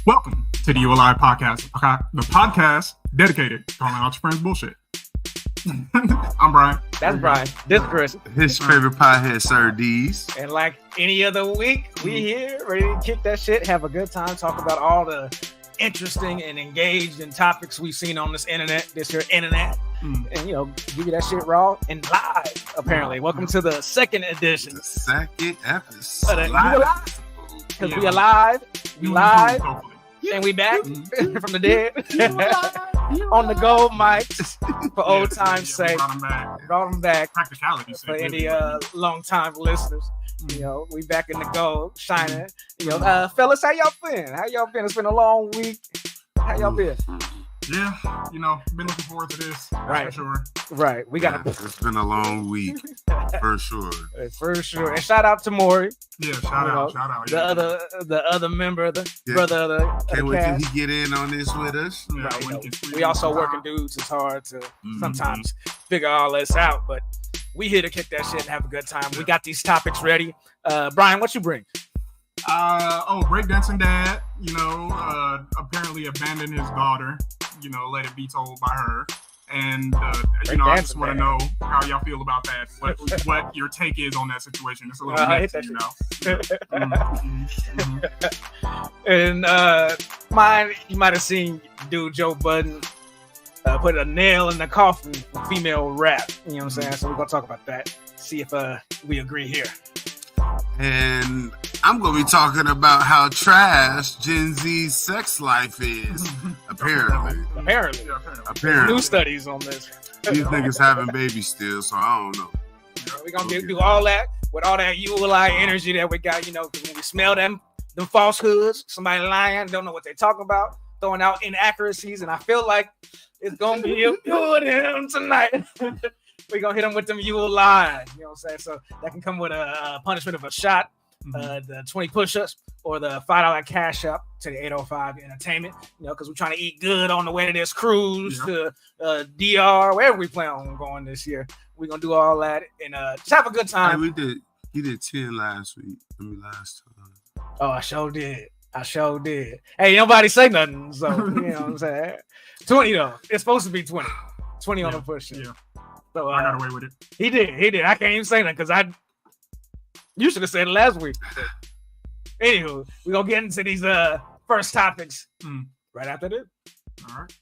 Welcome to the ULI podcast, the podcast dedicated to calling out your friends bullshit. I'm Brian. That's Brian. This is Chris. His favorite pothead, Sir D's. And like any other week, we here ready to kick that shit, have a good time, talk about all the interesting and engaged in topics we've seen on this internet, and give you that shit raw and live. Apparently, welcome to the second edition. The second episode. Because we alive, and we back from the dead on the gold mics for old time's sake. Brought them back for any long time listeners. We back in the gold, shining. Fellas, how y'all been? It's been a long week. How y'all been? Yeah, been looking forward to this. Right, for sure. Right, It's been a long week, for sure. For sure. And shout out to Maury. Yeah, shout out. The other member, brother of the Can't wait till cast. he get in on this with us. Yeah, Right, we also working dudes. It's hard to sometimes figure all this out, but we here to kick that shit and have a good time. We got these topics ready. Brian, what you bring? Breakdancing Dad, apparently abandoned his daughter, let it be told by her. And, I just want to know how y'all feel about that. What your take is on that situation. It's a little messy, And mine, you might have seen dude Joe Budden put a nail in the coffin for female rap. You know what I'm saying? So we're going to talk about that. See if we agree here. And I'm going to be talking about how trash Gen Z's sex life is. Apparently. New studies on this. These niggas having babies still, so I don't know. We're going to do all that with all that ULI energy that we got, because when we smell them falsehoods, somebody lying, don't know what they're talking about, throwing out inaccuracies, and I feel like it's going to be you and him tonight. We're going to hit them with them ULI, you know what I'm saying? So that can come with a punishment of a shot, the 20 push-ups, or the $5 cash up to the 805 entertainment, because we're trying to eat good on the way to this cruise to DR, wherever we plan on going this year. We're going to do all that and just have a good time. Hey, he did 10 last time. Oh, I sure did. Hey, nobody say nothing, so, you know what I'm saying? 20, though. It's supposed to be 20. 20 on the push-up. Yeah. So, I got away with it. He did. I can't even say that because you should have said it last week. Anywho, we're going to get into these first topics right after this. All right.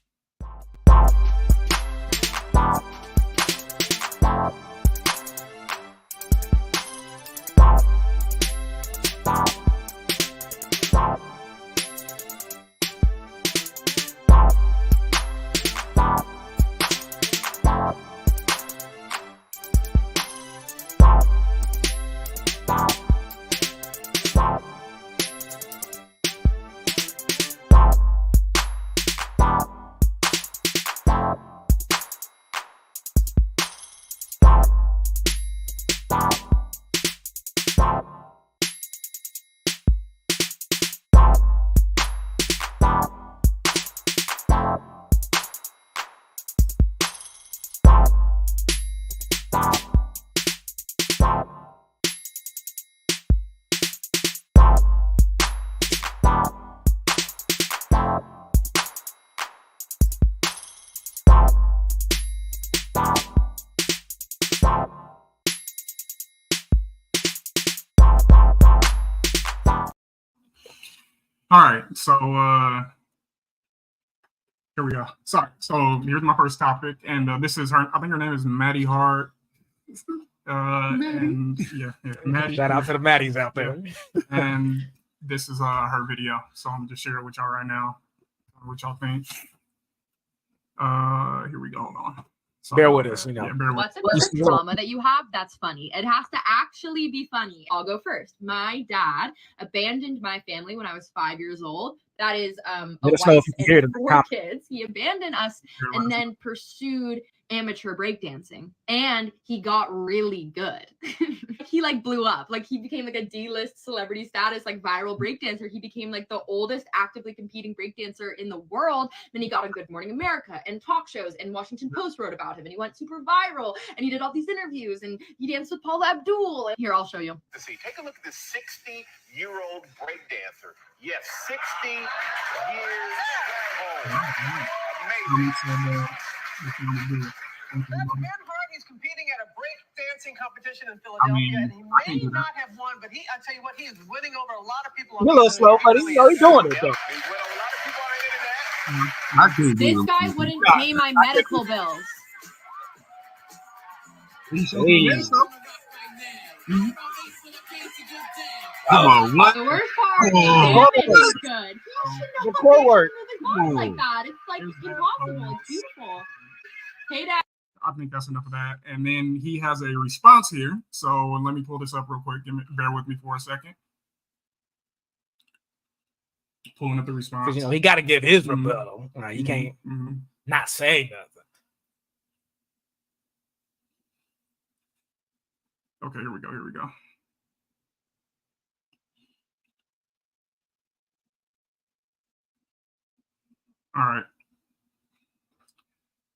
All right, so here we go. Sorry. So here's my first topic, and this is her. I think her name is Maddie Hart. And Maddie. Shout out to the Maddies out there. And this is her video. So I'm gonna just share it with y'all right now. What y'all think? Here we go. Hold on. So, bear with us, bear What's a good trauma that you have? That's funny. It has to actually be funny. I'll go first. My dad abandoned my family when I was 5 years old. That is a wife and 4 kids. He abandoned us and then pursued amateur breakdancing, and he got really good. He like blew up, like he became like a D-list celebrity status, like viral breakdancer. He became like the oldest actively competing breakdancer in the world. Then he got on Good Morning America and talk shows, and Washington Post wrote about him, and he went super viral, and he did all these interviews, and he danced with Paula Abdul. And here, I'll show you. Let's see, take a look at this 60-year-old breakdancer. Yes, 60 years old. Amazing. That's Ben Hart. He's competing at a breakdancing competition in Philadelphia, and he may not have won, but I tell you what, he is winning over a lot of people. He's a little slow, but he's doing it though. He's winning a lot of people on the internet. This guy wouldn't pay my medical bills. Come on, what? The worst part, the damage is good. The core work. Like that. It's like impossible. It's beautiful. Hey, Dad. I think that's enough of that. And then he has a response here. So let me pull this up real quick. Bear with me for a second. Pulling up the response. Because, you know, he got to give his rebuttal. He can't not say nothing. Okay, here we go. All right.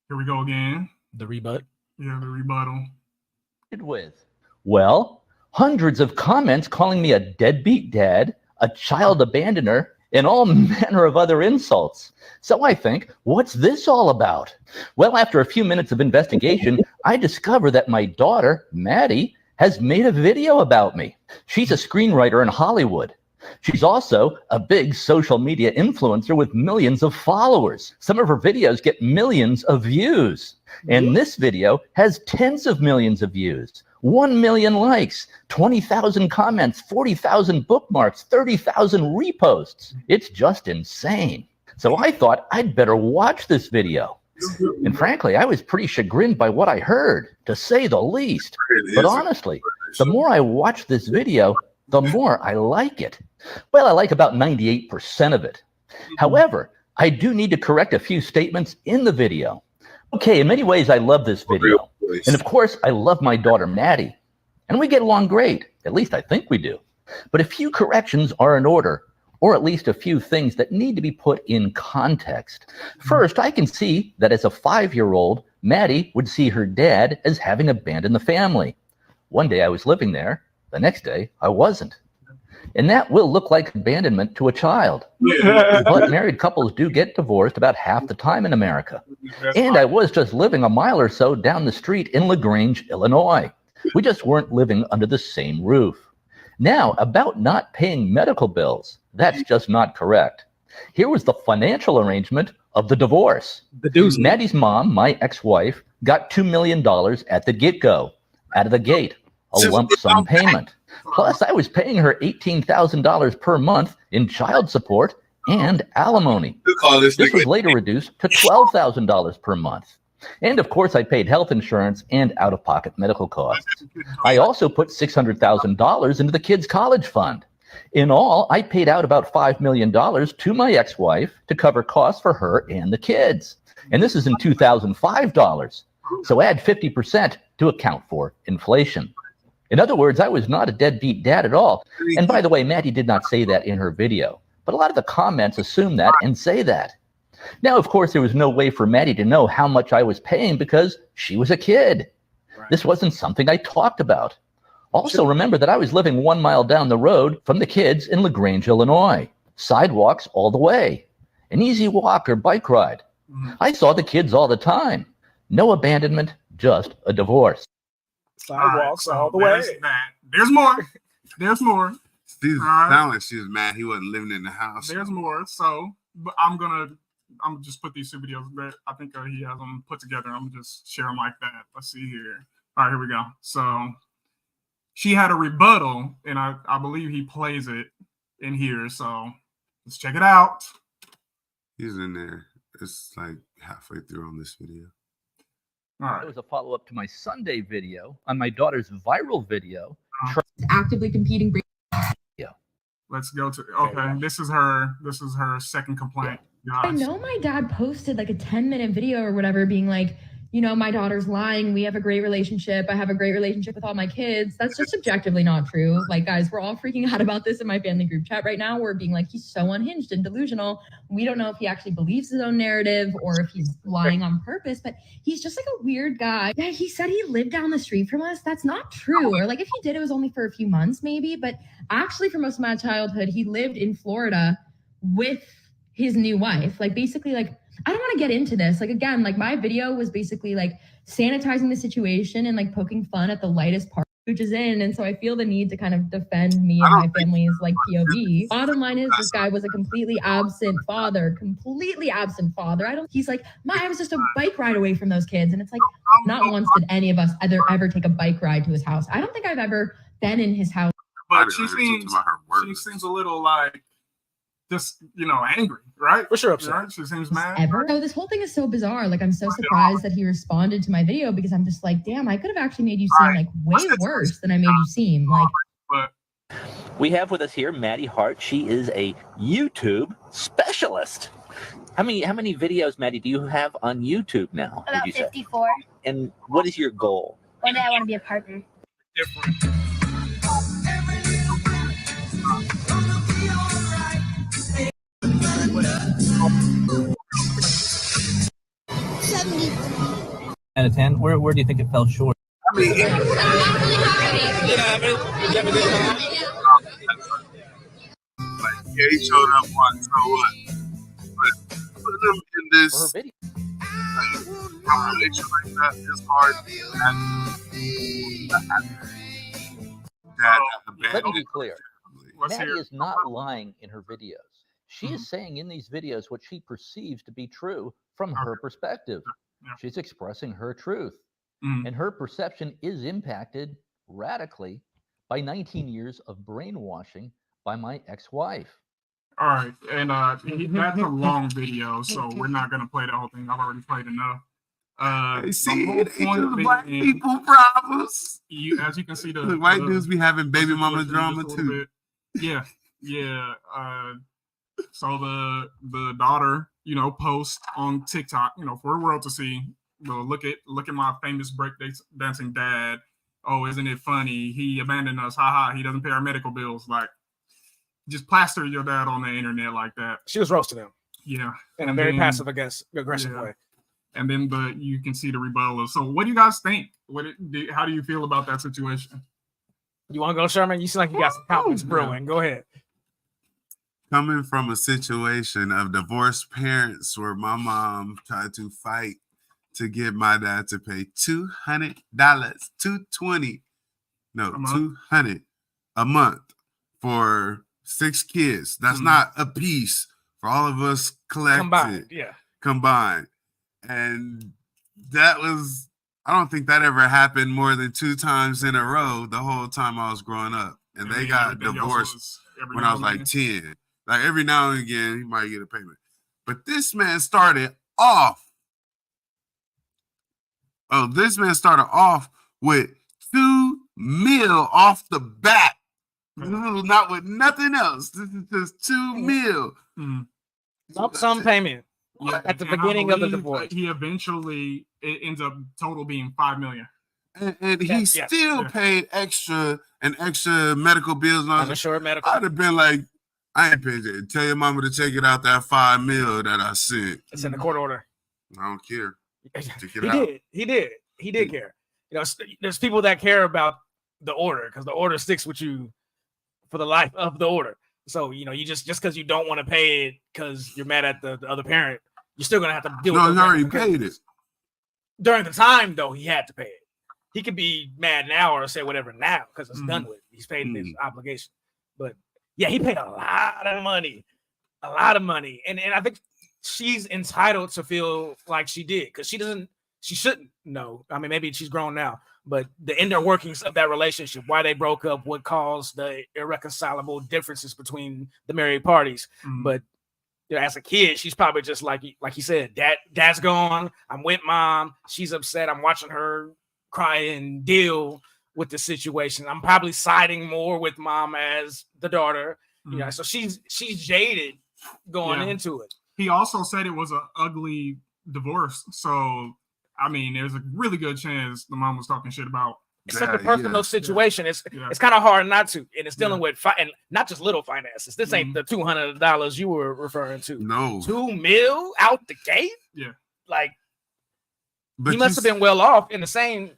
Here we go again. The rebut. Yeah, the rebuttal. With? Well, hundreds of comments calling me a deadbeat dad, a child abandoner, and all manner of other insults. So I think, what's this all about? Well, after a few minutes of investigation, I discover that my daughter, Maddie, has made a video about me. She's a screenwriter in Hollywood. She's also a big social media influencer with millions of followers. Some of her videos get millions of views. And this video has tens of millions of views, 1 million likes, 20,000 comments, 40,000 bookmarks, 30,000 reposts. It's just insane. So I thought I'd better watch this video. And frankly, I was pretty chagrined by what I heard, to say the least. But honestly, the more I watch this video, the more I like it. Well, I like about 98% of it. However, I do need to correct a few statements in the video. Okay, in many ways, I love this video. And of course, I love my daughter, Maddie. And we get along great. At least I think we do. But a few corrections are in order, or at least a few things that need to be put in context. First, I can see that as a 5-year-old, Maddie would see her dad as having abandoned the family. One day I was living there. The next day, I wasn't. And that will look like abandonment to a child. But married couples do get divorced about half the time in America. And I was just living a mile or so down the street in LaGrange, Illinois. We just weren't living under the same roof. Now, about not paying medical bills, that's just not correct. Here was the financial arrangement of the divorce. Maddie's mom, my ex-wife, got $2 million at the get-go, out of the gate, a lump sum payment. Plus, I was paying her $18,000 per month in child support and alimony. This was later reduced to $12,000 per month. And of course, I paid health insurance and out-of-pocket medical costs. I also put $600,000 into the kids' college fund. In all, I paid out about $5 million to my ex-wife to cover costs for her and the kids. And this is in 2005 dollars. So add 50% to account for inflation. In other words, I was not a deadbeat dad at all. And by the way, Maddie did not say that in her video, but a lot of the comments assume that and say that. Now, of course, there was no way for Maddie to know how much I was paying because she was a kid. This wasn't something I talked about. Also, remember that I was living 1 mile down the road from the kids in LaGrange, Illinois. Sidewalks all the way. An easy walk or bike ride. I saw the kids all the time. No abandonment, just a divorce. Sidewalks all the way. There's more. There's more. Steve sounded like she was mad he wasn't living in the house. There's more. So, but I'm gonna just put these 2 videos that I think he has them put together. I'm gonna just share them like that. Let's see here. All right, here we go. So she had a rebuttal, and I believe he plays it in here. So let's check it out. He's in there. It's like halfway through on this video. All right. It was a follow-up to my Sunday video on my daughter's viral video. Actively competing. Let's go to This is her second complaint. I know my dad posted like a 10-minute video or whatever being like, you know, my daughter's lying. We have a great relationship. I have a great relationship with all my kids. That's just objectively not true. Like, guys, we're all freaking out about this in my family group chat right now. We're being like, he's so unhinged and delusional. We don't know if he actually believes his own narrative or if he's lying on purpose, but he's just like a weird guy. Yeah, he said he lived down the street from us. That's not true. Or like if he did, it was only for a few months maybe. But actually for most of my childhood, he lived in Florida with his new wife. Like basically like, I don't want to get into this. Like, again, like my video was basically like sanitizing the situation and like poking fun at the lightest part which is in. And so I feel the need to kind of defend me and my family's like POV. Bottom line is this guy was a completely absent father. He's like, I was just a bike ride away from those kids. And it's like, not once did any of us ever take a bike ride to his house. I don't think I've ever been in his house. But she seems a little like, just, you know, angry, right? For sure upset. Right? She seems mad. Ever. So this whole thing is so bizarre. Like, I'm so surprised that he responded to my video because I'm just like, damn, I could have actually made you seem like way worse than I made you seem. Like, we have with us here Maddie Hart. She is a YouTube specialist. How many videos, Maddie, do you have on YouTube now? About 54. And what is your goal? One day I want to be a partner. Different. Out of 10, where do you think it fell short? I mean, yeah, he showed up once, so what? But put him in this combination like that is hard. Let me be clear. Maddie is not lying in her videos. She is saying in these videos what she perceives to be true from her perspective. She's expressing her truth. And her perception is impacted radically by 19 years of brainwashing by my ex-wife. All right, and that's a long video, so we're not gonna play the whole thing. I've already played enough. See, the black people problems. As you can see, the white dudes be having baby mama drama too. Yeah. So the daughter, you know, posts on TikTok, you know, for the world to see. Look at my famous breakdancing dad. Oh, isn't it funny? He abandoned us. Haha. He doesn't pay our medical bills. Like, just plaster your dad on the internet like that. She was roasting him. Yeah, in a very passive aggressive way. And then you can see the rebuttal. So, what do you guys think? How do you feel about that situation? You want to go, Sherman? You seem like you got some confidence brewing. Go ahead. Coming from a situation of divorced parents where my mom tried to fight to get my dad to pay $200, $220 a month for 6 kids. That's not a piece for all of us collected. Combined. And that was, I don't think that ever happened more than 2 times in a row the whole time I was growing up. And they got divorced when I was like 10. Like every now and again, he might get a payment. But this man started off with $2 million off the bat. Not with nothing else. This is just $2 million. Some payment at the beginning of the divorce. He eventually it ends up total being $5 million. And he still paid extra medical bills. Uninsured medical. I'd have been like, I ain't paid it. Tell your mama to take it out that $5 million that I sent. It's in the court order. I don't care. He did care. You know, there's people that care about the order because the order sticks with you for the life of the order. So, you know, you just because you don't want to pay it because you're mad at the other parent, you're still gonna have to deal with it. No, he already paid it. During the time, though, he had to pay it. He could be mad now or say whatever now because it's done with. He's paid his obligation. But yeah, he paid a lot of money. And I think she's entitled to feel like she did because she shouldn't know. I mean, maybe she's grown now, but the inner workings of that relationship, why they broke up, what caused the irreconcilable differences between the married parties. But you know, as a kid, she's probably just like he said, dad's gone. I'm with mom. She's upset. I'm watching her cry and deal with the situation. I'm probably siding more with mom as the daughter. You know, so she's jaded going into it. He also said it was an ugly divorce. So I mean, there's a really good chance the mom was talking shit about. It's such a personal situation. It's kind of hard not to, and it's dealing with and not just little finances. This ain't the $200 you were referring to. No, $2 million out the gate. Yeah, like, but he must have been well off in the same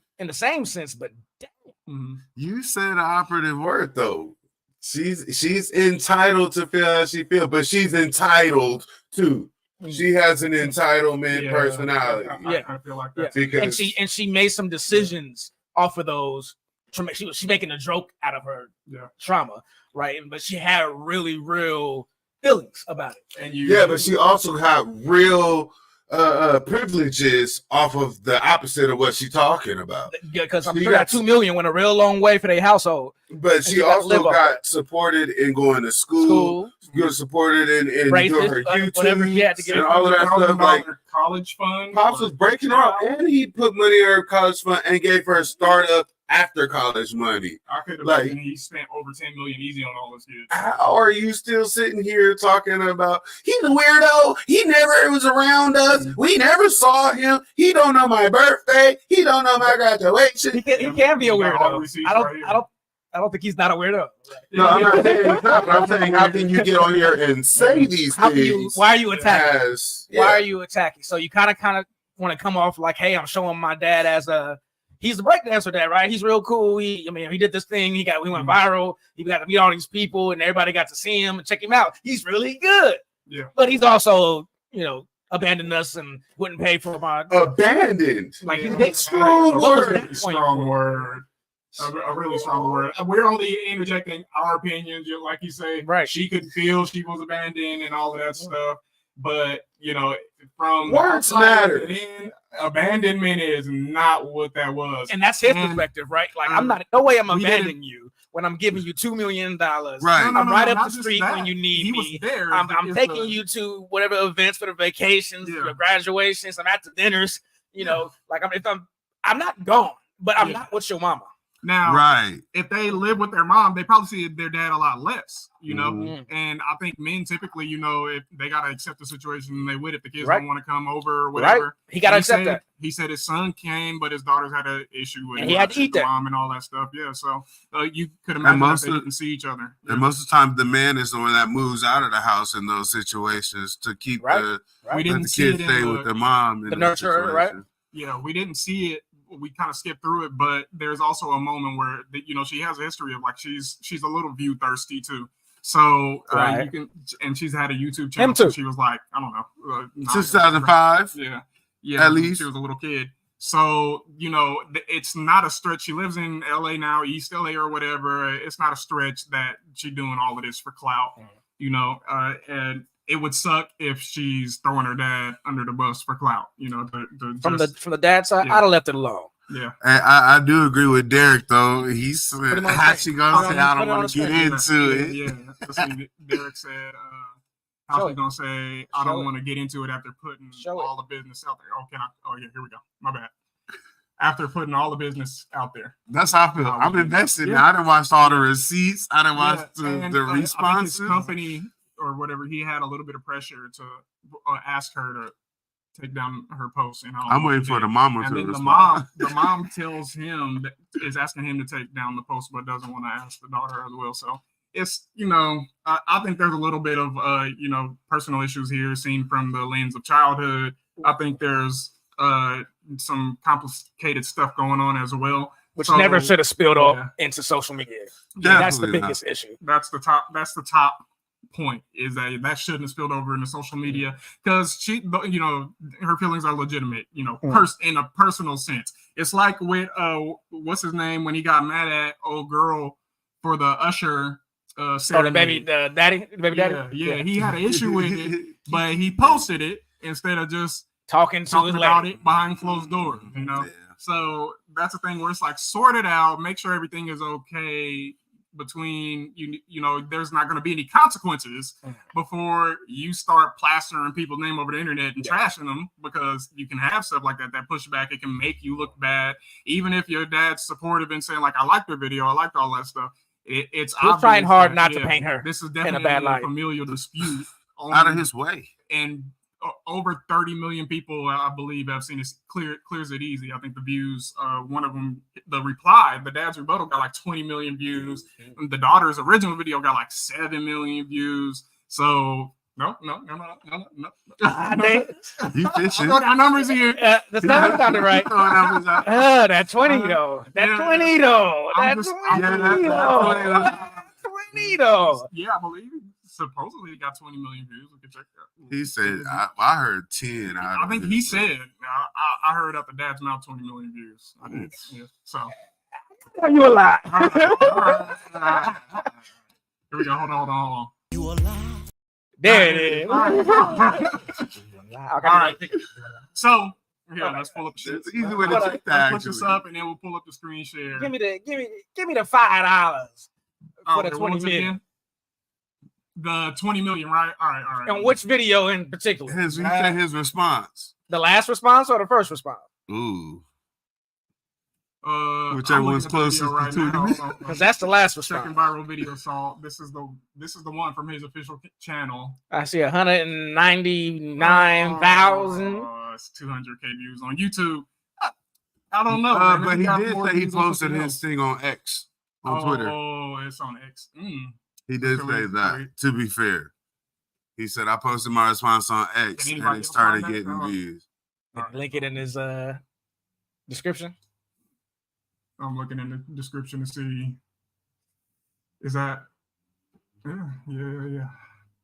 sense. But damn. You said the operative word though. She's entitled to feel how she feels, but she's entitled to. She has an entitlement personality. I feel like that. Because she made some decisions off of those. She's making a joke out of her trauma, right? But she had really real feelings about it. And but she also had real privileges off of the opposite of what she's talking about. Yeah, because I'm sure that $2 million went a real long way for their household. But she also got supported in going to school. Got supported in doing her YouTube, whatever she had to get, and all of that stuff. Like college fund. Pops was breaking her up, and he put money in her college fund and gave her a startup after college money. I could imagine he spent over $10 million easy on all those kids. How are you still sitting here talking about he's a weirdo? He never was around us. We never saw him. He don't know my birthday. He don't know my graduation. He can be a weirdo. I don't think he's not a weirdo. No, I'm not saying he's not, but I'm saying how can you get on here and say these things? Why are you attacking? Why are you attacking? So you kind of want to come off like, hey, I'm showing my dad as he's the breakdancer dad, right? He's real cool. He did this thing. We went viral. He got to meet all these people, and everybody got to see him and check him out. He's really good. Yeah. But he's also, abandoned us and wouldn't pay for my abandoned. Like strong word. Strong word. A really strong word. We're only interjecting our opinions, like you say. Right. She could feel she was abandoned and all of that stuff. But from words matter. Abandonment is not what that was. And that's his perspective, right? Like, I'm not, no way I'm abandoning you when I'm giving you $2 million. Right. I'm right up the street when you need me. There. I'm taking you to whatever events for the vacations, your graduations. I'm at the dinners. I'm not gone, but I'm not with your mama. Now, if they live with their mom, they probably see their dad a lot less, And I think men typically, if they got to accept the situation, they would if the kids don't want to come over or whatever. Right. He got to accept that. He said his son came, but his daughters had an issue with he had to eat the that. mom and all that stuff. Yeah, so you could imagine that they didn't see each other. And most of the time, the man is the one that moves out of the house in those situations to keep the kids stay with their mom. The nurturer, right? Yeah, we didn't see it. We kind of skipped through it, but there's also a moment where she has a history of like she's a little view thirsty too. So you can, and she's had a YouTube channel since she was like, I don't know, 2005. Yeah, at least she was a little kid. So it's not a stretch. She lives in LA now, East LA or whatever. It's not a stretch that she's doing all of this for clout, and it would suck if she's throwing her dad under the bus for clout. From the dad side, I'd have left it alone. Yeah, and I do agree with Derek though. He's actually gonna say I don't want to get into it. Yeah, Derek said, "How's he gonna say I don't want to get into it after putting all the business out there?" Oh, yeah, here we go. My bad. After putting all the business out there. That's how I feel. I'm invested now. I didn't watch all the receipts. I didn't watch the responses. I think his company or whatever, he had a little bit of pressure to ask her to take down her post. And I'm waiting for the mama to respond. The mom tells him that is asking him to take down the post, but doesn't want to ask the daughter as well. So it's, I think there's a little bit of, personal issues here seen from the lens of childhood. I think there's some complicated stuff going on as well. Which never should have spilled off into social media. That's the biggest issue. That's the top point, is that shouldn't have spilled over into social media, because she, her feelings are legitimate, in a personal sense. It's like with what's his name when he got mad at old girl for the Usher the baby daddy. Yeah, he had an issue with it, but he posted it instead of just talking about it behind closed doors, So that's the thing where it's like, sort it out, make sure everything is okay between there's not going to be any consequences before you start plastering people's name over the internet and trashing them, because you can have stuff like that pushback. It can make you look bad, even if your dad's supportive and saying like, I liked their video, I liked all that stuff. It's he's trying hard not to paint her this is definitely in a bad light. Familial dispute out of his way, and over 30 million people, I believe, have seen it. Clears it easy. I think the views, one of them, the reply, the dad's rebuttal got like 20 million views. And the daughter's original video got like 7 million views. So no. You fishing? I got numbers here. The sound sounded right. That 20 though. That 20 though. That 20 though. Yeah, I believe supposedly it got 20 million views. We can check that. He said, I heard 10. I think he said, I heard out the dad's mouth 20 million views. I did. Yeah, so. You a lie. Here we go. Hold on. You a lie. There it is. All right. So, yeah, let's pull up the shit. It's easy way to check that. Let's put this up and then we'll pull up the screen share. Give me the $5 for the 20 million. The 20 million, right? All right. And which video in particular? His response. The last response or the first response? Ooh. Whichever one's closest to 20 million. Because that's the last response. Second viral video saw. This is the one from his official channel. I see 199,000. It's 200K views on YouTube. I don't know. But he did say he posted his thing on X on Twitter. Oh, it's on X. He did say that. To be fair, he said I posted my response on X and it started getting views. Link it in his description. I'm looking in the description to see. Is that? Yeah.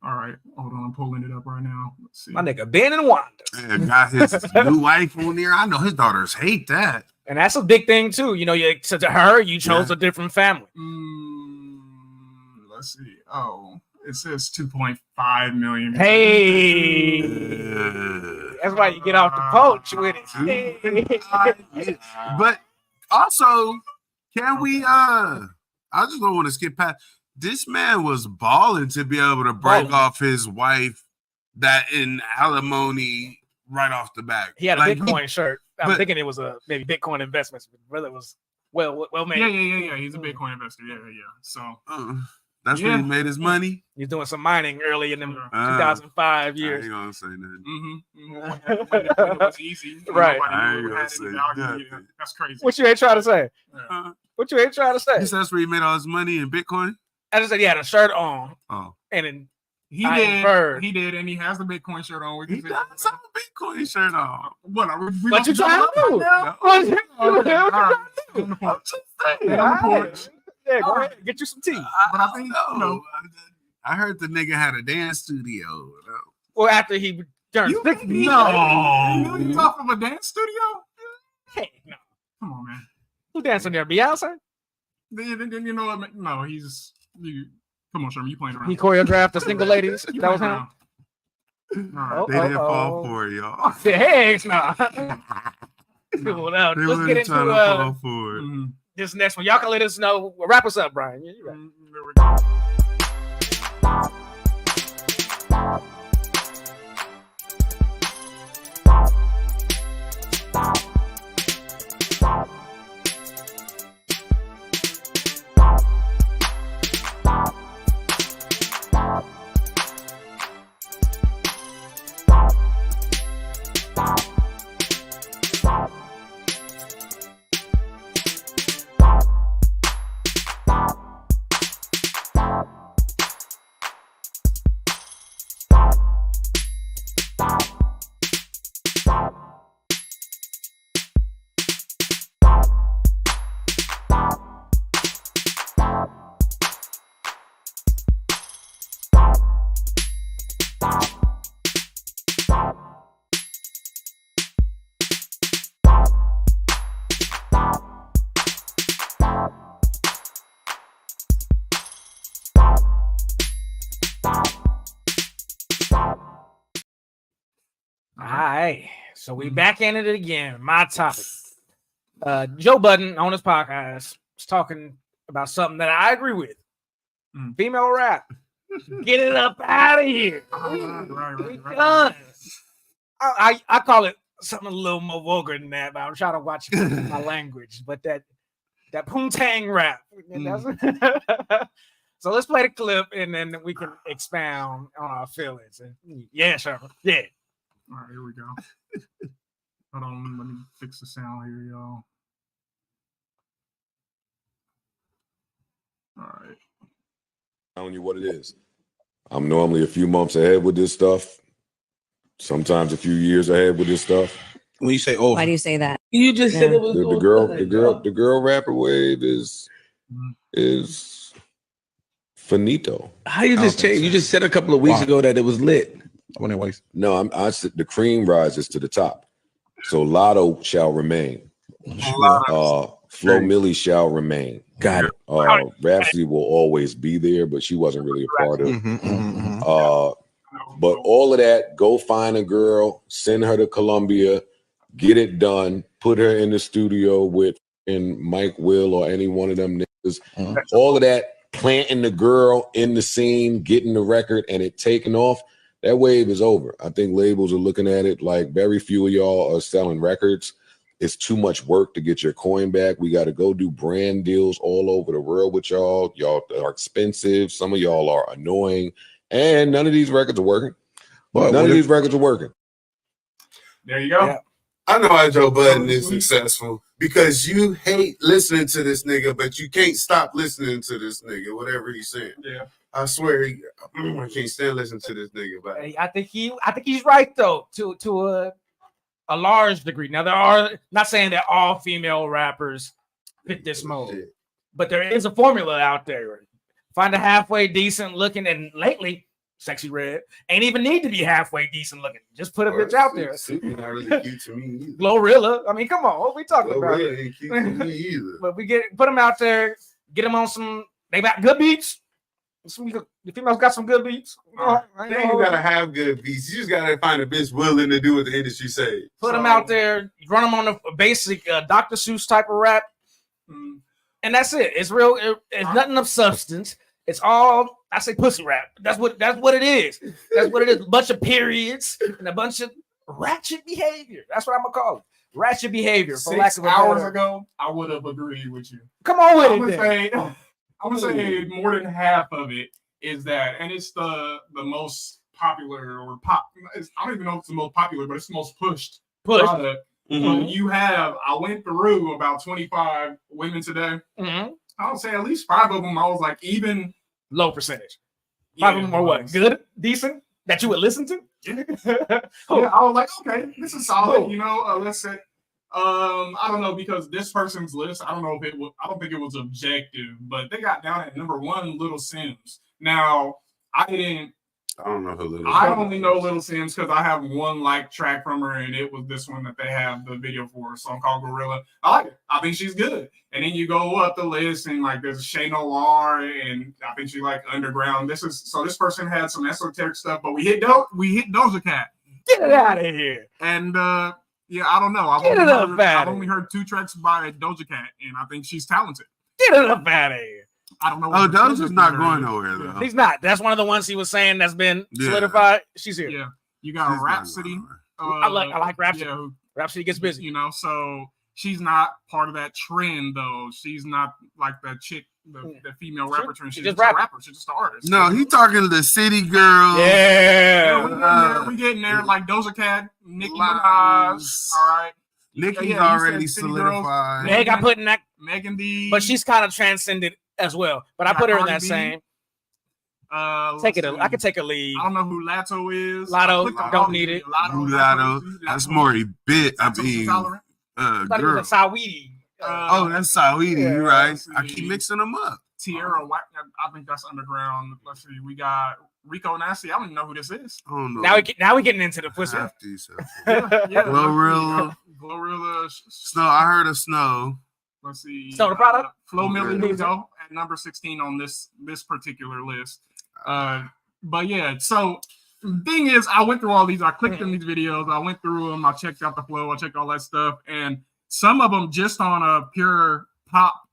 All right, hold on. I'm pulling it up right now. Let's see. My nigga Ben and Wanda. And got his new wife on there. I know his daughters hate that. And that's a big thing too. You know, to her, you chose a different family. Let's see. Oh, it says 2.5 million. Hey, that's why you get off the poach with it. But also, can we? I just don't want to skip past. This man was balling to be able to break off his wife that in alimony right off the back. He had a Bitcoin shirt. I'm thinking it was maybe Bitcoin investments. Brother was well made. Yeah. He's a Bitcoin investor. Yeah. So that's when he made his money. He's doing some mining early in them 2005 years. I ain't gonna say nothing. When it was easy, right? I ain't gonna say nothing. That's crazy. What you ain't trying to say? What you ain't trying to say? He said that's where he made all his money in Bitcoin. I just said he had a shirt on. Oh, and then he did, and he has the Bitcoin shirt on. He does have a Bitcoin shirt on. What you trying to do? What you trying to do? Yeah, go ahead, get you some tea. But I think I heard the nigga had a dance studio. Well, after he turned 60. No, you talk from a dance studio? Hey, no. Come on, man. Who dancing there? Beyonce? Then you know what? No, come on, Sherman, you playing around. He choreographed the single ladies. That was him. They didn't fall for it, y'all. Heck no. Let's get into this next one. Y'all can let us know. Wrap us up, Brian. Yeah, you're right. There we go. Alright, so we back in it again. My topic. Joe Budden on his podcast was talking about something that I agree with. Female rap. Get it up out of here. We done. I call it something a little more vulgar than that, but I'm trying to watch my language. But that poontang rap. So let's play the clip and then we can expound on our feelings. Yeah, sure. Yeah. All right, here we go. Hold on, let me fix the sound here, y'all. All right. Telling you what it is. I'm normally a few months ahead with this stuff. Sometimes a few years ahead with this stuff. When you say over, why do you say that? You just said it was the girl rapper wave is finito. How you just changed? You just said a couple of weeks ago that it was lit. No, I said the cream rises to the top. So Lotto shall remain. Flo Milli shall remain. Got it. Rhapsody will always be there, but she wasn't really a part of. But all of that, go find a girl, send her to Columbia, get it done, put her in the studio with Mike Will or any one of them niggas. All of that, planting the girl in the scene, getting the record, and it taking off. That wave is over. I think labels are looking at it like very few of y'all are selling records. It's too much work to get your coin back. We got to go do brand deals all over the world with y'all. Y'all are expensive. Some of y'all are annoying. And none of these records are working. None of these records are working. There you go. Yeah. I know how Joe Budden is successful because you hate listening to this nigga, but you can't stop listening to this nigga, whatever he's saying. Yeah. I swear, I can't stand listening to this nigga. But I think he's right though to a large degree. Now there are, not saying that all female rappers fit this mold, but there is a formula out there. Find a halfway decent looking, and lately, Sexy Red ain't even need to be halfway decent looking. Just put a bitch out there. Super not really cute to me either. Glorilla. I mean, come on, what we talking about? Glorilla ain't cute to me either. But put them out there, get them on some. They got good beats. The females got some good beats. They ain't gotta have good beats. You just gotta find a bitch willing to do what the industry say. Put them out there, run them on a basic Dr. Seuss type of rap, and that's it. It's real. It's nothing of substance. It's all, I say, pussy rap. That's what it is. That's what it is. A bunch of periods and a bunch of ratchet behavior. That's what I'm gonna call it. Ratchet behavior. For lack of 6 hours ago, I would have agreed with you. Come on with I'm gonna say more than half of it is that, and it's the most popular or pop. I don't even know if it's the most popular, but it's the most pushed product. I went through about 25 women today. I would say at least 5 of them I was like even low percentage. 5 of them are what? Good, decent, that you would listen to? Yeah, I was like, okay, this is solid. You know, let's say. I don't know, because this person's list, I don't think it was objective, but they got down at number 1, Little Sims. Now, I don't know who Little Sims. I only know Little Sims because I have one track from her, and it was this one that they have the video for, a song called Gorilla. I like it. I think she's good. And then you go up the list, and there's Shay Noir, and I think she Underground. This person had some esoteric stuff, but we hit Doja Cat. Get it out of here. And yeah, I don't know. I've only heard 2 tracks by Doja Cat, and I think she's talented. Get it up out of here. I don't know. Doja's not going nowhere, though. He's not. That's one of the ones he was saying that's been solidified. She's here. Yeah. You got Rhapsody. I like Rhapsody. Yeah, Rhapsody gets busy. You know, so she's not part of that trend, though. She's not like that chick, the female rapper trend. She's just a rapper. She's just an artist. No, he talking to the city girl. Yeah. We getting there like Doja Cat, Nicki Minaj. All right. Nicki's already solidified. Meg, I put in that. Megan D. But she's kind of transcended as well. But I put her in that same. I could take a lead. I don't know who Lotto is. Lotto, don't need it. Lotto. That's more a bit. I mean, girl. That's Saweetie. That's Saweetie. You're right. I keep mixing them up. Tierra White. I think that's underground. Let's see. We got Rico Nasty. I don't even know who this is. Oh no. Now we getting into the pussy. Glorilla. Snow. I heard of Snow. Let's see. Snow the product. Flo Milli at number 16 on this particular list. But yeah. So the thing is, I went through all these. I clicked in these videos. I went through them. I checked out the flow. I checked all that stuff, and some of them just on a pure pop,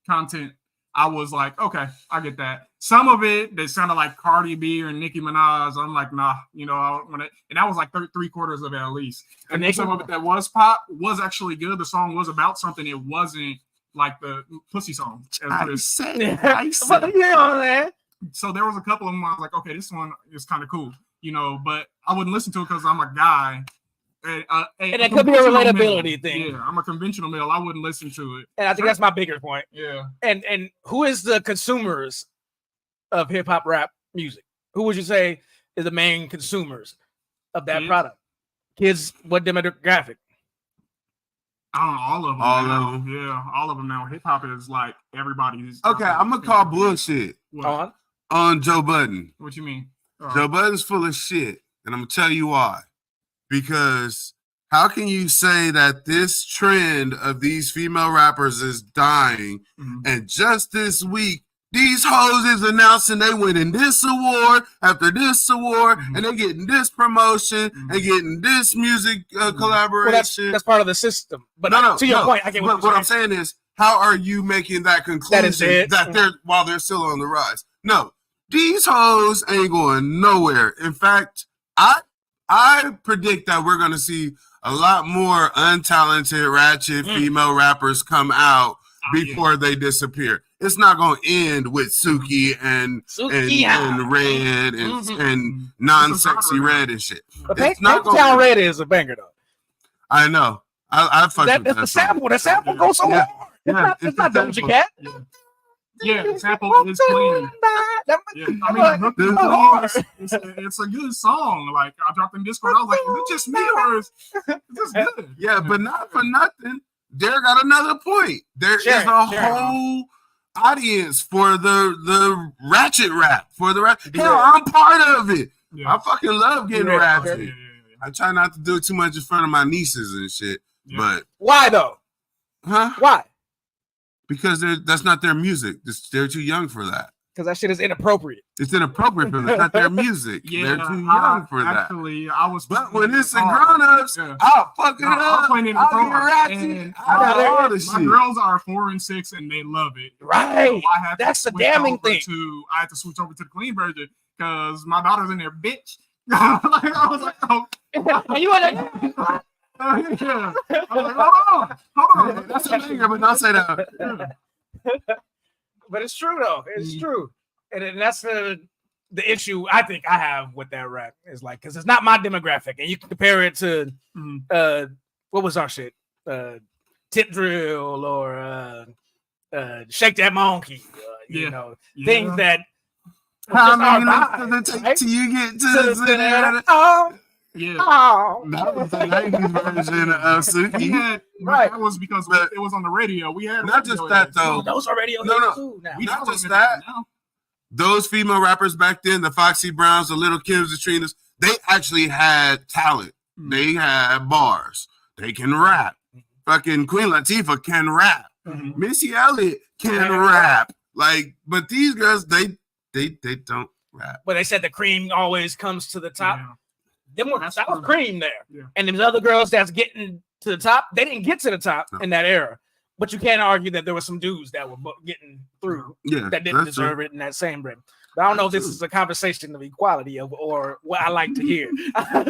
content. I was like, okay, I get that. Some of it, they sounded like Cardi B or Nicki Minaj. I'm like, nah, I want it. And that was like 3/4 of it at least. And then some of it that was pop was actually good. The song was about something. It wasn't like the pussy song. I said. Yeah, man. So there was a couple of them I was like, okay, this one is kind of cool. you know, but I wouldn't listen to it because I'm a guy. And it could be a relatability thing. Yeah, I'm a conventional male. I wouldn't listen to it. And I think that's my bigger point. Yeah. And who is the consumers of hip hop rap music? Who would you say is the main consumers of that product? Kids, what demographic? I don't know, all of them. All of them. Yeah, all of them now. Hip hop is like everybody's. Okay, I'm gonna call bullshit on Joe Budden. What you mean? Joe Budden's full of shit, and I'm gonna tell you why. Because how can you say that this trend of these female rappers is dying, and just this week these hoes is announcing they winning this award after this award, and they're getting this promotion and getting this music collaboration. Well, that's part of the system. But to your point, I get what I'm saying is, how are you making that conclusion that they're while they're still on the rise? No, these hoes ain't going nowhere. In fact, I predict that we're gonna see a lot more untalented, ratchet female rappers come out before they disappear. It's not going to end with Suki and Red and non-sexy Red and shit. But Town Red is a banger though. I know. I fucking that's the sample. The sample goes so hard. It's not Doja Cat. Yeah, the sample is clean. I mean, it's a good song. Like I dropped in Discord, I was like, is it just me or is this good? Yeah, but not for nothing. Derek got another point. There is a whole audience for the ratchet rap. Hell, I'm part of it. I fucking love getting ratchet. I try not to do it too much in front of my nieces and shit. But why though? Huh? Why? Because that's not their music. They're too young for that. Because that shit is inappropriate. It's inappropriate for them. It's not their music. They're too young for that. Actually, I was. But when it's the grown-ups, I'll fuck it up. I'll get ratchet. My girls are 4 and 6, and they love it. Right. So that's the damning thing. I had to switch over to the clean version because my daughter's in there, bitch. Like, I was like, oh. You want to? Yeah. I was like, hold on. That's a banger, but don't say that. But it's true though. It's true, and that's the issue I think I have with that rap is like because it's not my demographic, and you can compare it to what was our shit, Tip Drill or Shake That Monkey, you know, things that. How many minutes does it take till you get to the yeah, that was the 90s version of Suki. That was because it was on the radio. We had not just that though. Those are radio hits too now. Not just that. Those female rappers back then, the Foxy Browns, the Little Kims, the Trinas, they actually had talent. They had bars. They can rap. Fucking Queen Latifah can rap. Missy Elliott can rap. Like, but these girls, they don't rap. But they said the cream always comes to the top. That was cream there. And them other girls that's getting to the top, they didn't get to the top in that era. But you can't argue that there were some dudes that were getting through that didn't deserve it in that same breath. But I don't know if this is a conversation of equality or what I like to hear. I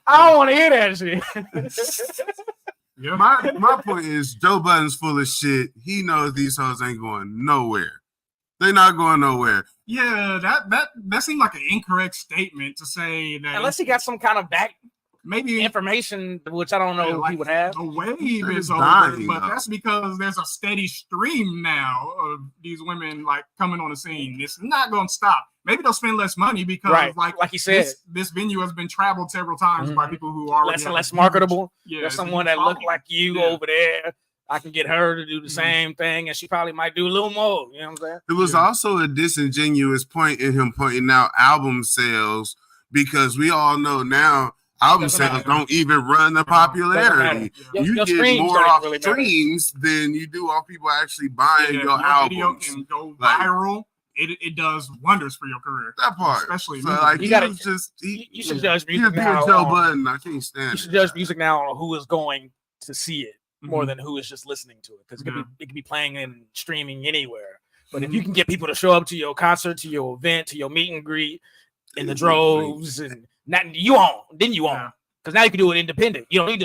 don't want to hear that shit. My point is Joe Budden's full of shit. He knows these hoes ain't going nowhere. They're not going nowhere. Yeah, that seemed like an incorrect statement to say that. Unless he got some kind of maybe information, which I don't know if he would have. The wave is over, but that's because there's a steady stream now of these women like coming on the scene. It's not going to stop. Maybe they'll spend less money because, like you said, this venue has been traveled several times by people who are less marketable. There's someone that looked like you over there. I can get her to do the same thing, and she probably might do a little more. You know what I'm saying? It was also a disingenuous point in him pointing out album sales because we all know now album sales don't even run the popularity. You get more off streams than you do off people actually buying your albums. Video can go viral. It does wonders for your career. That part, especially so like you should judge music now. Joe Budden, I can't stand. You should judge music now on who is going to see it. More than who is just listening to it, because it could be playing and streaming anywhere. But if you can get people to show up to your concert, to your event, to your meet and greet in the droves, and then you own. Because now you can do it independent. You don't need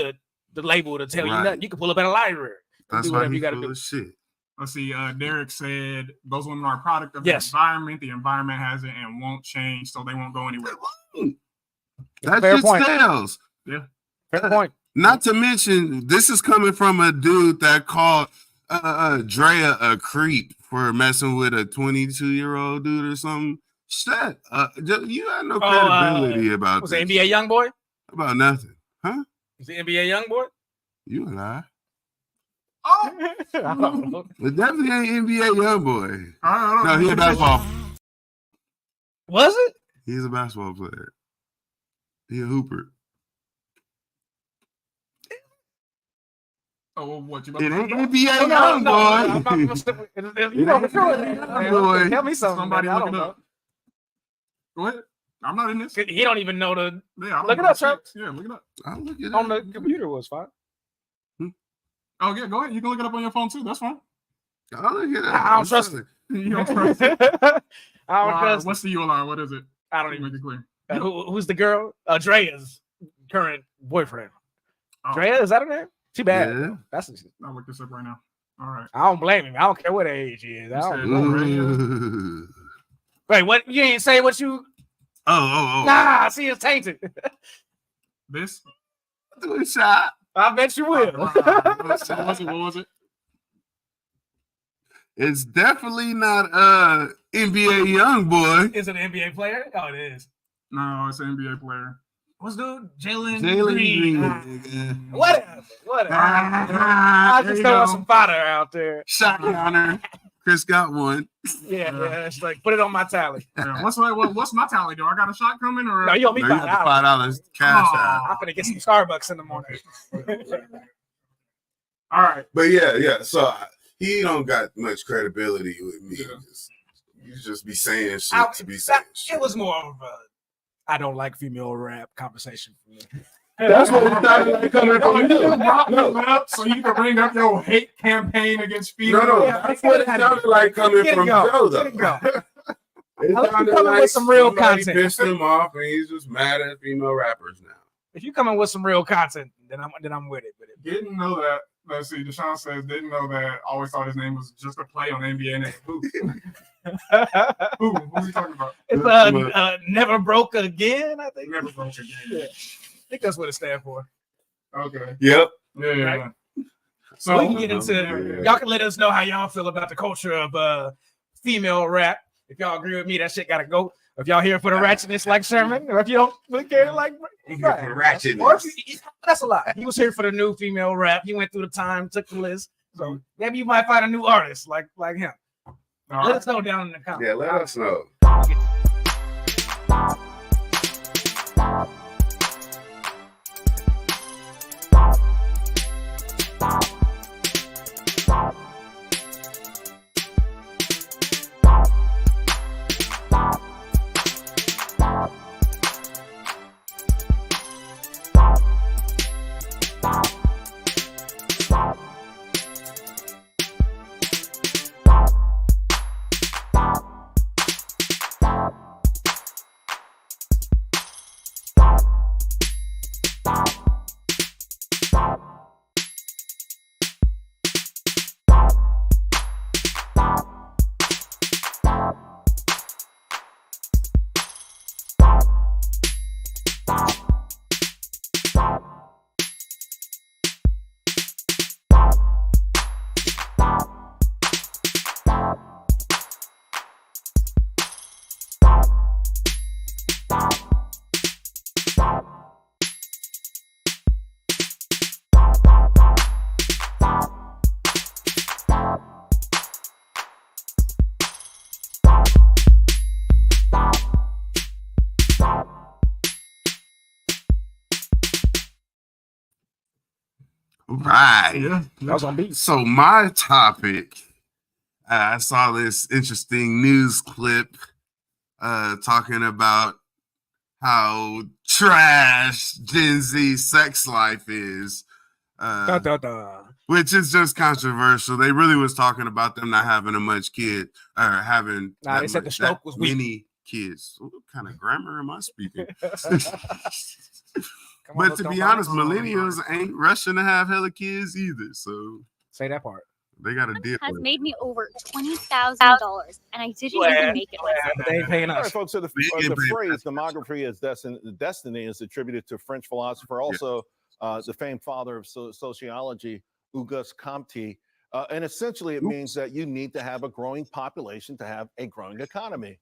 the label to tell you nothing. You can pull up at a library. That's why you got to do. Shit. Let's see. Derek said those women are a product of the environment. The environment has it and won't change, so they won't go anywhere. That Fair shit point. sells. Yeah. Fair point. Not to mention, this is coming from a dude that called Drea a creep for messing with a 22-year-old dude or something. Shut up. You got no credibility about was this. Was the NBA young boy? About nothing. Huh? Was the NBA young boy? You a lie. Oh! It definitely ain't NBA young boy. I No, he's a basketball. Was it? He's a basketball player. He a hooper. Oh, what you? It ain't NBA young boy. You know, boy. Tell me something. Somebody I look don't it know. up. Go ahead. I'm not in this. He don't even know the. Yeah, look it up, Travis. Yeah, look it up. I'll look it up. On the computer was fine. Oh yeah, go ahead. You can look it up on your phone too. That's fine. I'll look it up. I don't trust it. You don't trust it. I don't trust. What's the ULI? What is it? I don't even make it clear. Who's the girl? Drea's current boyfriend. Oh. Drea, is that her name? She bad. Yeah. That's. I'll look this up right now. All right. I don't blame him. I don't care what age he is. I don't. Wait, what? You ain't say what you? Oh. Nah, see, it's tainted. This? Do a shot. I bet you will. What was it? It's definitely not NBA young boy. Is it an NBA player? Oh, it is. No, it's an NBA player. What's dude? Jalen Green. Whatever. I just throwing some fodder out there. Shot counter. Chris got one. Yeah. It's like put it on my tally. Yeah. What's my tally? Do I got a shot coming or? No, you owe me $5. $5 cash out. I'm gonna get some Starbucks in the morning. All right. But yeah. So he don't got much credibility with me. You just be saying shit to be saying shit. It was more of a I don't like female rap conversation for me. That's what it sounded like coming from you. So you can bring up your hate campaign against female. No, that's what it sounded like coming from Joe, though. It sounded like with some real somebody content. pissed him off, and he's just mad at female rappers now. If you come in with some real content, then I'm with it. But Didn't know that. Let's see. Deshaun says didn't know that. Always thought his name was just a play on NBA. And who? Who are you talking about? It's Never Broke Again, I think. Never Broke Again. Yeah. I think that's what it stands for. Okay. Yep. Yeah. Right. So we can get into y'all can let us know how y'all feel about the culture of female rap. If y'all agree with me, that shit gotta go. If y'all here for the ratchetness like Sherman, or if you don't really care like ratchetness. Or that's a lot. He was here for the new female rap. He went through the time, took the list. So maybe you might find a new artist like him. Let us know down in the comments. Yeah, let us know. Right. Yeah. That was on beat. So my topic, I saw this interesting news clip talking about how trash Gen Z sex life is, which is just controversial. They really was talking about them not having a much kid or having. They said the stroke was weak. Many kids. What kind of grammar am I speaking? But to be honest, millennials ain't rushing to have hella kids either. So say that part. They got a deal. Has made me over $20,000, and I didn't even make it myself. They ain't paying All right, us. folks. So the phrase "demography is destiny" is attributed to French philosopher, also the famed father of sociology, Auguste Comte. And essentially, it means that you need to have a growing population to have a growing economy.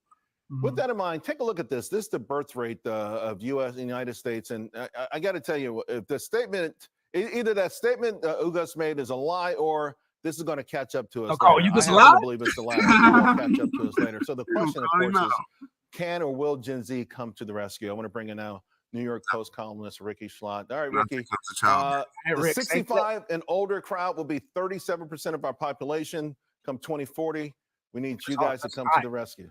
With that in mind, take a look at this. This is the birth rate of United States. And I got to tell you, if the statement, either that statement Auguste made is a lie or this is going to catch up to us. Oh, you just I lied? believe it's the latter. It will catch up to us later. So the question, of course, is can or will Gen Z come to the rescue? I want to bring in now New York Post columnist Ricky Schlott. All right, Ricky. The 65 and older crowd will be 37% of our population come 2040. We need you guys to come to the rescue.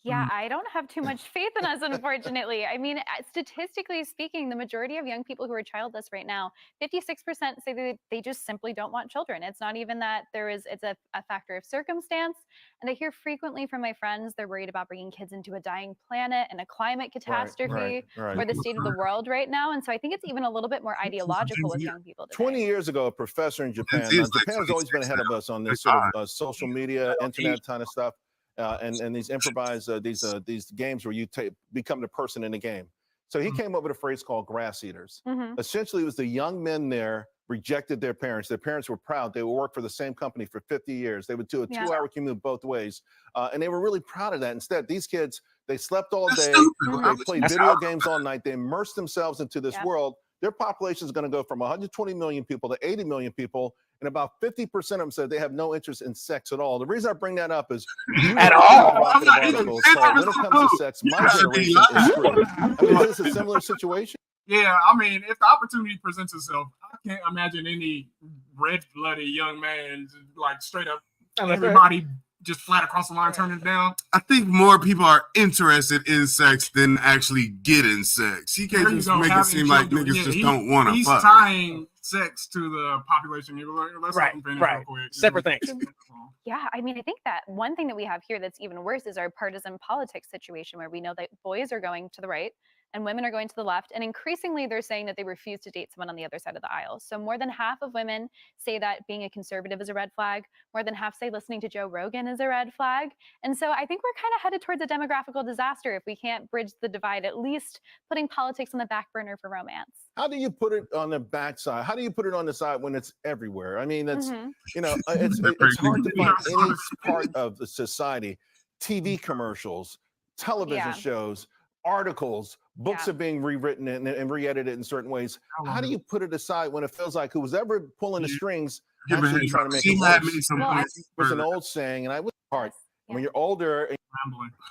Yeah, I don't have too much faith in us, unfortunately. I mean, statistically speaking, the majority of young people who are childless right now, 56% say that they just simply don't want children. It's not even that it's a factor of circumstance. And I hear frequently from my friends, they're worried about bringing kids into a dying planet and a climate catastrophe or the state of the world right now. And so I think it's even a little bit more ideological with young people today. 20 years ago, a professor in Japan, Japan's always been ahead of us on this sort of social media, internet kind of stuff. And these improvised these games where you become the person in the game. So he came up with a phrase called grass eaters. Essentially, it was the young men there rejected their parents. Their parents were proud. They would work for the same company for 50 years. They would do a 2-hour commute both ways. And they were really proud of that. Instead, these kids, they slept all day. They played video games all night. They immersed themselves into this world. Their population is going to go from 120 million people to 80 million people. And about 50% of them said they have no interest in sex at all. The reason I bring that up is at all. When it comes to sex, my generation is screwed. I mean, is this a similar situation? Yeah, I mean, if the opportunity presents itself, I can't imagine any red-blooded young man like straight up everybody just flat across the line turning it down. I think more people are interested in sex than actually getting sex. You can't just make it seem like niggas just don't want to fuck. He's tying sex to the population. Let's right. Real quick. Separate things. Yeah, I mean, I think that one thing that we have here that's even worse is our partisan politics situation, where we know that boys are going to the right and women are going to the left. And increasingly, they're saying that they refuse to date someone on the other side of the aisle. So more than half of women say that being a conservative is a red flag. More than half say listening to Joe Rogan is a red flag. And so I think we're kind of headed towards a demographical disaster if we can't bridge the divide, at least putting politics on the back burner for romance. How do you put it on the backside? How do you put it on the side when it's everywhere? I mean, it's it's hard to find any part of the society. TV commercials, television shows, articles, books are being rewritten and re-edited in certain ways. How do you put it aside when it feels like who's ever pulling the strings actually trying to make it worse? There's an old saying, and I was hard. When you're older.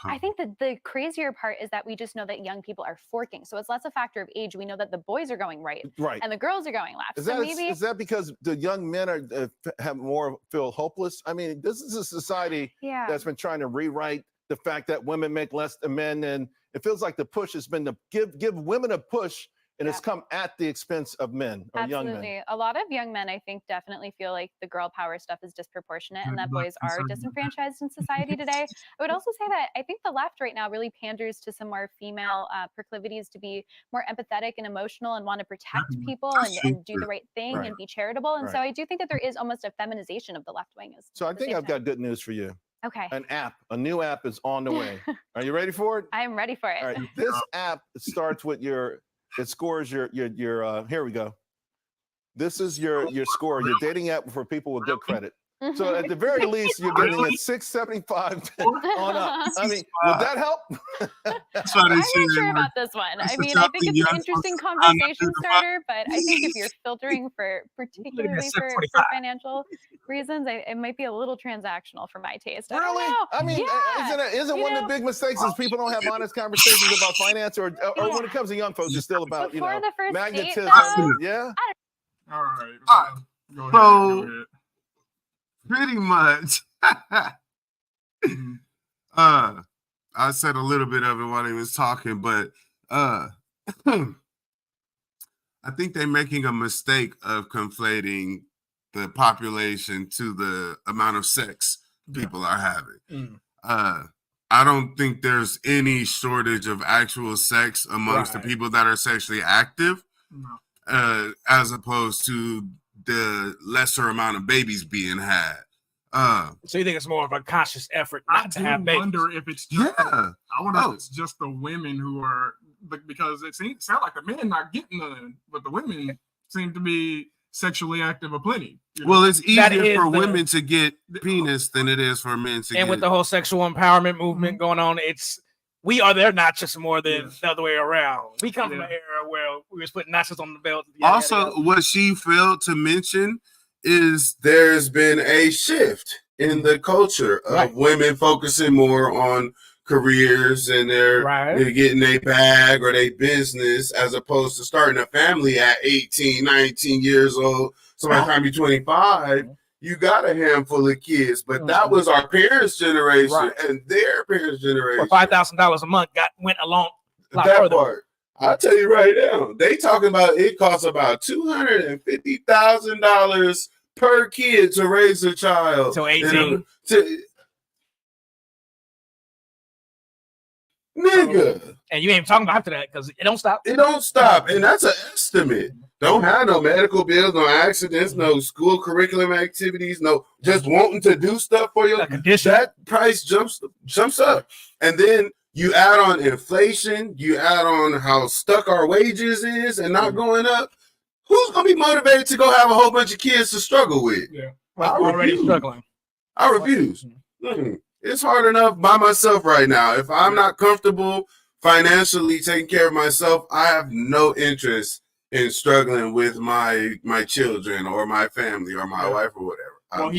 I think that the crazier part is that we just know that young people are forking. So it's less a factor of age. We know that the boys are going right and the girls are going left. Is that because the young men feel hopeless? I mean, this is a society that's been trying to rewrite the fact that women make less than men, and it feels like the push has been to give women a push, and it's come at the expense of men or young men. A lot of young men, I think, definitely feel like the girl power stuff is disproportionate and that boys are disenfranchised in society today. I would also say that I think the left right now really panders to some more female proclivities to be more empathetic and emotional and want to protect people and do the right thing and be charitable. And so I do think that there is almost a feminization of the left wing. So I think I've got good news for you. Okay. A new app is on the way. Are you ready for it? I am ready for it. All right. This app starts with it scores your here we go. This is your score, your dating app for people with good credit. So at the very least, you're getting a 675 on up. I mean, would that help? I'm not sure about this one. I mean, I think it's an interesting conversation starter, but I think if you're filtering particularly for financial reasons, it might be a little transactional for my taste. Really? I mean, isn't one of the big mistakes is people don't have honest conversations about finance, or when it comes to young folks, it's still about magnetism. Yeah. All right. Go ahead. Pretty much. I said a little bit of it while he was talking, but I think they're making a mistake of conflating the population to the amount of sex people are having. I don't think there's any shortage of actual sex amongst the people that are sexually active, as opposed to the lesser amount of babies being had. So you think it's more of a conscious effort not to have babies? I wonder if it's just I wonder if it's just the women who are, because it sounds like the men not getting none, but the women seem to be sexually active aplenty. Well, it's easier for women to get penis than it is for men to get. And with the whole sexual empowerment movement going on, we are their notches more than the other way around. We come from an era where we was putting notches on the belt. What she failed to mention is there's been a shift in the culture of women focusing more on careers and they're getting a bag or their business as opposed to starting a family at 18, 19 years old. So by the time you're 25, you got a handful of kids. But that was our parents' generation and their parents' generation. For $5,000 a month went along a lot that further. Part. I'll tell you right now, they talking about it costs about $250,000 per kid to raise a child. So 18. Nigga. And you ain't talking about after that because it don't stop. It don't stop. And that's an estimate. Don't have no medical bills, no accidents, no school curriculum activities, no just wanting to do stuff for your condition. That price jumps up. And then you add on inflation, you add on how stuck our wages is and not going up. Who's gonna be motivated to go have a whole bunch of kids to struggle with? Yeah, well, I'm already struggling. I refuse. It's hard enough by myself right now. If I'm not comfortable financially taking care of myself, I have no interest in struggling with my children or my family or my wife or whatever. Well,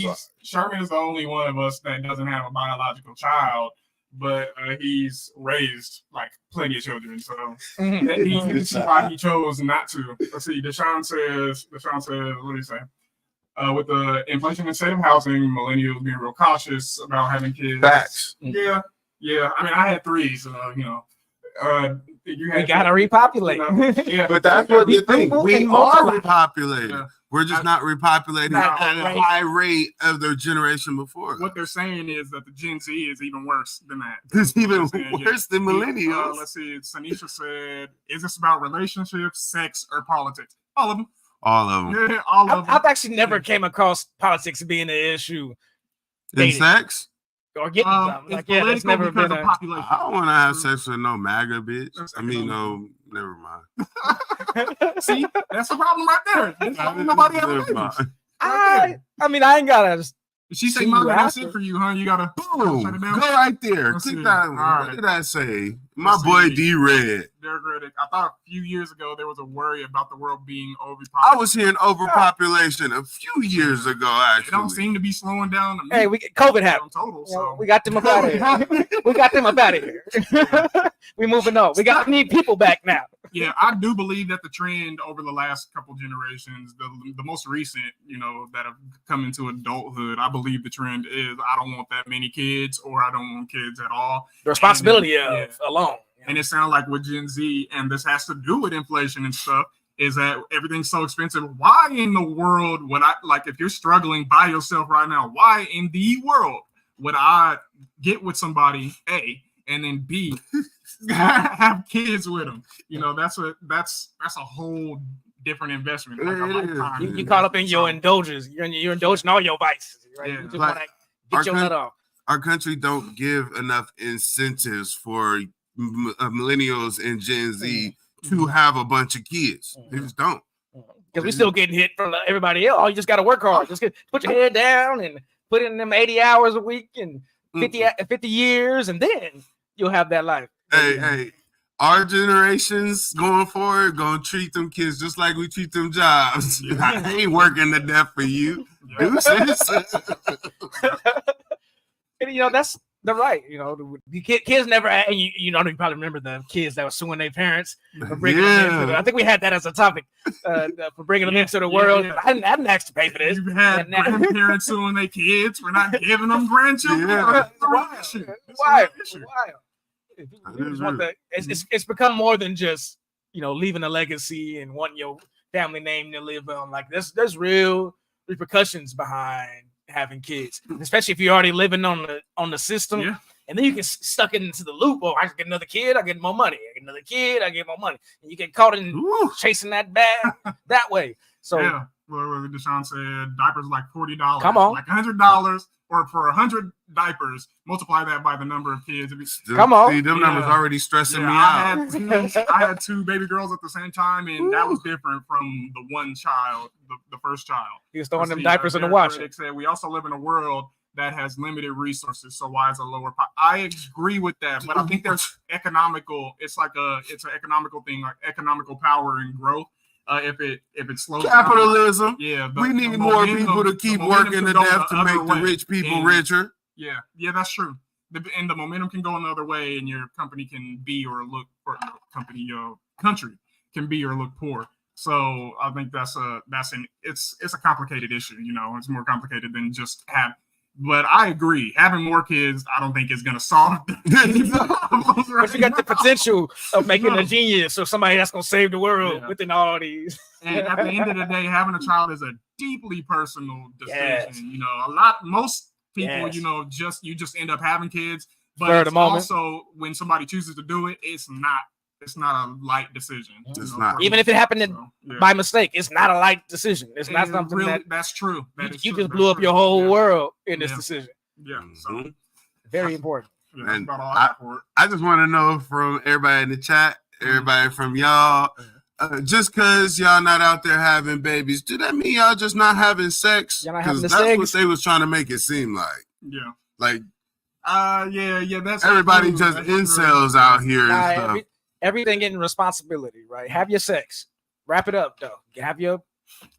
Sherman is the only one of us that doesn't have a biological child, but he's raised like plenty of children. So that's why he chose not to. Let's see. Deshaun says, what do you say? With the inflation in state of housing, millennials being real cautious about having kids. Facts. Yeah. I mean, I had 3, so you gotta repopulate. But that's what the thing. We are repopulating. Yeah. We're just not repopulating at a high rate of their generation before. What they're saying is that the Gen Z is even worse than that. It's even worse than millennials. Let's see. Sanisha said, "Is this about relationships, sex, or politics?" All of them. All of them. Yeah, all of them. I've actually never came across politics being an issue. In sex? Or getting something. Like, that's never been a population. I don't want to have sex with no MAGA bitch. I mean, no, never mind. See, that's the problem right there. Nobody ever I mean, I ain't gotta. She said, "Mama, that's it for you, huh? You gotta boom, shut it down. Go right there. Click that. What did I say? My boy D-Red. I thought a few years ago there was a worry about the world being overpopulated. I was hearing overpopulation a few years ago. Actually, it don't seem to be slowing down. Hey, COVID happened. Total, so we got them up out of here. We got them up out of here. We moving on. We need people back now. Yeah, I do believe that the trend over the last couple generations, the most recent, that have come into adulthood, I believe the trend is I don't want that many kids, or I don't want kids at all. The responsibility alone. And it sounds like with Gen Z, and this has to do with inflation and stuff, is that everything's so expensive. Why in the world would if you're struggling by yourself right now, why in the world would I get with somebody, A, and then B, have kids with them? That's a whole different investment. You caught up in your indulgence. You're indulging all your vices, right? You just want to get your nut off. Our country don't give enough incentives for millennials and Gen Z to have a bunch of kids. They just don't. Because we're still getting hit from everybody else. Oh, you just got to work hard. Just put your head down and put in them 80 hours a week and 50 years, and then you'll have that life. Hey, our generations going forward gonna treat them kids just like we treat them jobs. I ain't working to death for you. Deuces. That's the right. The kids never. And you probably remember the kids that were suing their parents for bringing them into. I think we had that as a topic for bringing them into the world. Yeah. I didn't ask to pay for this. You had grandparents suing their kids for not giving them grandchildren. Yeah. Why? It's become more than just leaving a legacy and wanting your family name to live on. Like there's real repercussions behind having kids, especially if you're already living on the system. Yeah. And then you get stuck into the loop. Oh, I get another kid, I get more money. I get another kid, I get more money. And you get caught in chasing that bag that way. So Deshaun said diapers like $40. Come on. Like $100, or for 100 diapers, multiply that by the number of kids. Come on. See, them numbers already stressing me out. I had two baby girls at the same time, and that was different from the one child, the first child. He was throwing them diapers in the washer. Said, we also live in a world that has limited resources, so why is a lower I agree with that, but I think there's economical. It's an economical thing, like economical power and growth. If it slows capitalism, down, we need more people to keep working to death to make the rich people richer. Yeah, that's true. And the momentum can go another way, and your company can be or look, or your country can be or look poor. So I think it's a complicated issue. It's more complicated than just have. But I agree, having more kids, I don't think is going to solve any problems. But you got the potential of making a genius or somebody that's going to save the world within all these. And at the end of the day, having a child is a deeply personal decision. Most people, you just end up having kids. But it's also when somebody chooses to do it, it's not a light decision. It's not. Even if it happened by mistake, it's not a light decision. It's not something that's true. You just blew up your whole world in this decision. Yeah. So very important. And I just want to know from everybody in the chat, everybody from y'all, just because y'all not out there having babies, do that mean y'all just not having sex? Because that's what they was trying to make it seem like. Yeah. Like, that's everybody just incels out here and stuff. Everything in responsibility, right? Have your sex. Wrap it up, though. Have your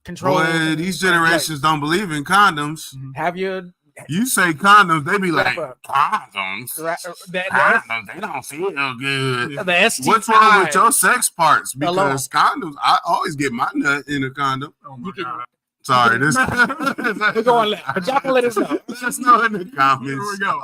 control. Boy, these generations don't believe in condoms. Have your... You say condoms, they be like, condoms? Condoms, they don't feel good. The STI. What's wrong with your sex parts? Because condoms, I always get my nut in a condom. Oh my God. Sorry, this we're going left. But y'all can let us know. Let us know in the comments. Here we go.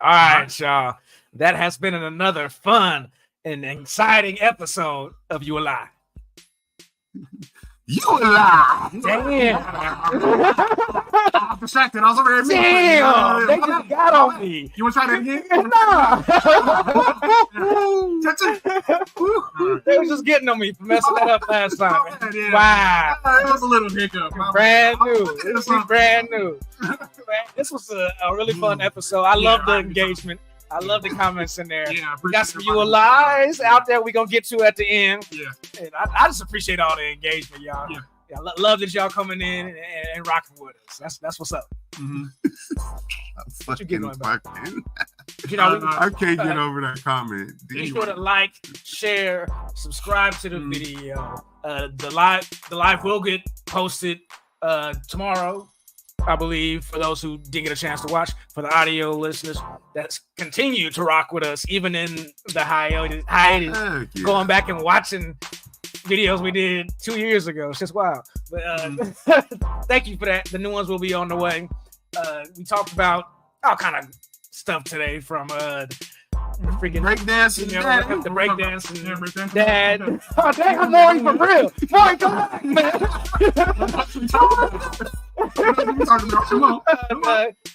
All right, y'all. That has been another fun and exciting episode of You Alive. You Alive. Damn. I'm distracted. I was over here. Damn. They just got on me. You want to try that again? No. They were just getting on me for messing that up last time. Wow. It was a little hiccup. Brand new. This is brand new. This was a really fun episode. I love the engagement. I love the comments in there. Yeah, got some You Alive out there we're going to get to at the end. Yeah. And I just appreciate all the engagement, y'all. Yeah. Love that y'all coming in and rocking with us. That's what's up. Mm-hmm. What you getting on about? I can't get over that comment. Be sure to like, share, subscribe to the video. The live will get posted tomorrow, I believe, for those who didn't get a chance to watch. For the audio listeners that's continue to rock with us, even in the hiatus, going back and watching videos we did 2 years ago. It's just wild. But thank you for that. The new ones will be on the way. We talked about all kind of stuff today, from freaking breakdancing, the breakdancing dad. Oh, damn, Maury, for real. Maury, come back, man.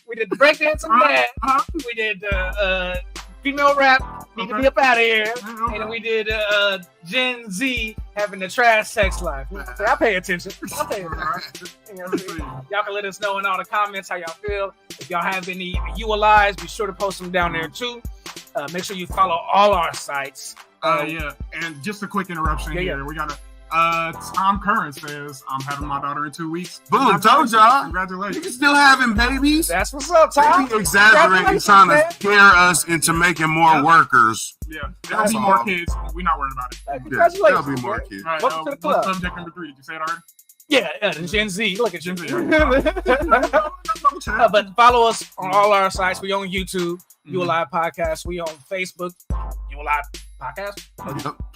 We did the breakdancing dad. We did female rap. Need to be up out of here. And then we did Gen Z having the trash sex life. I pay attention. Y'all can let us know in all the comments how y'all feel. If y'all have any You Alives, be sure to post them down there too. Make sure you follow all our sites. Yeah, and just a quick interruption here. We got Tom Curran says, I'm having my daughter in 2 weeks. Boom, told y'all. Congratulations. You still having babies? That's what's up, Tom. They exaggerating, trying to scare us into making more workers. Yeah, there'll be more kids. We're not worried about it. Congratulations. There'll be more kids. Right, Welcome to the club. What's subject number 3? Did you say it already? Yeah, Gen Z. Look at Gen Z. But follow us on all our sites. We on YouTube, You Alive Podcast. We on Facebook, You Alive Podcast.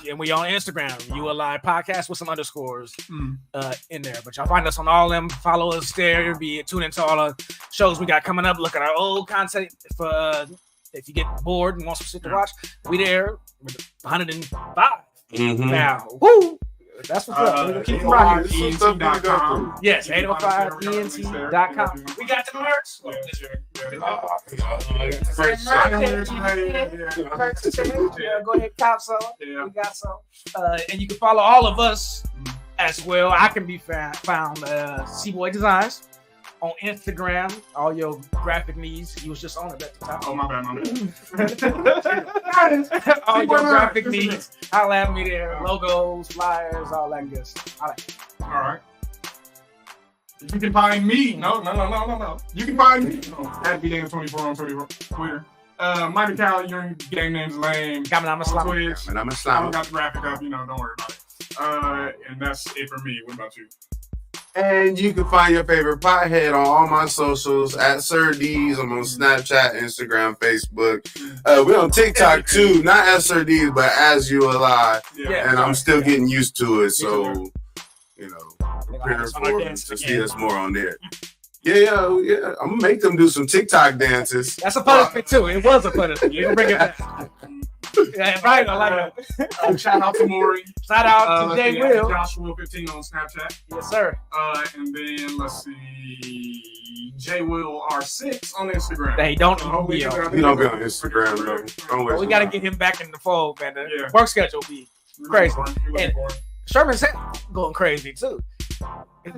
And we on Instagram, You Alive Podcast with some underscores in there. But y'all find us on all them. Follow us there. Tune into all the shows we got coming up. Look at our old content. If you get bored and want some shit to watch, we there. 105 now. Woo! That's what's up. We're gonna keep rocking. ENT.com. Yes, 805ENT.com. We got the merch. Go ahead, cop some. Yeah. We got some. And you can follow all of us as well. I can be found C-Boy Designs on Instagram. All your graphic needs. He was just on it at the top. Oh, my bad. All your graphic needs. I'll have me there. Logos, flyers, all that good stuff. All right. You can find me. No. You can find me at BDan24 on Twitter. Mike Cal, your game name's lame. I'm a slime. Twitch. And I'm a I slime. got the graphic up, don't worry about it. And that's it for me. What about you? And you can find your favorite pothead on all my socials at Sir D's. I'm on Snapchat, Instagram, Facebook. We're on TikTok too, not as Sir D's, but as You Alive. Yeah. And I'm still getting used to it, so prepare to see us more on there. Yeah. I'm gonna make them do some TikTok dances. That's a punishment too. It was a punishment. You can bring it back. Yeah, right. I like it. Shout out to Maury. Shout out to Jay Will. Joshua 15 on Snapchat. Yes, sir. And then let's see, J Will R6 on Instagram. Hey, don't He don't be on Instagram though. Don't waste we got to time. get him back in the fold, man. The work schedule be crazy. And Sherman's going crazy too.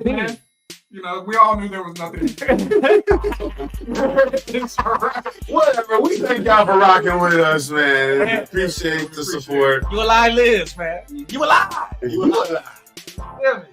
Man, we all knew there was nothing. Whatever. We thank y'all for rocking with us, man. Appreciate the support. You Alive lives, man. You alive. You alive. Yeah, man.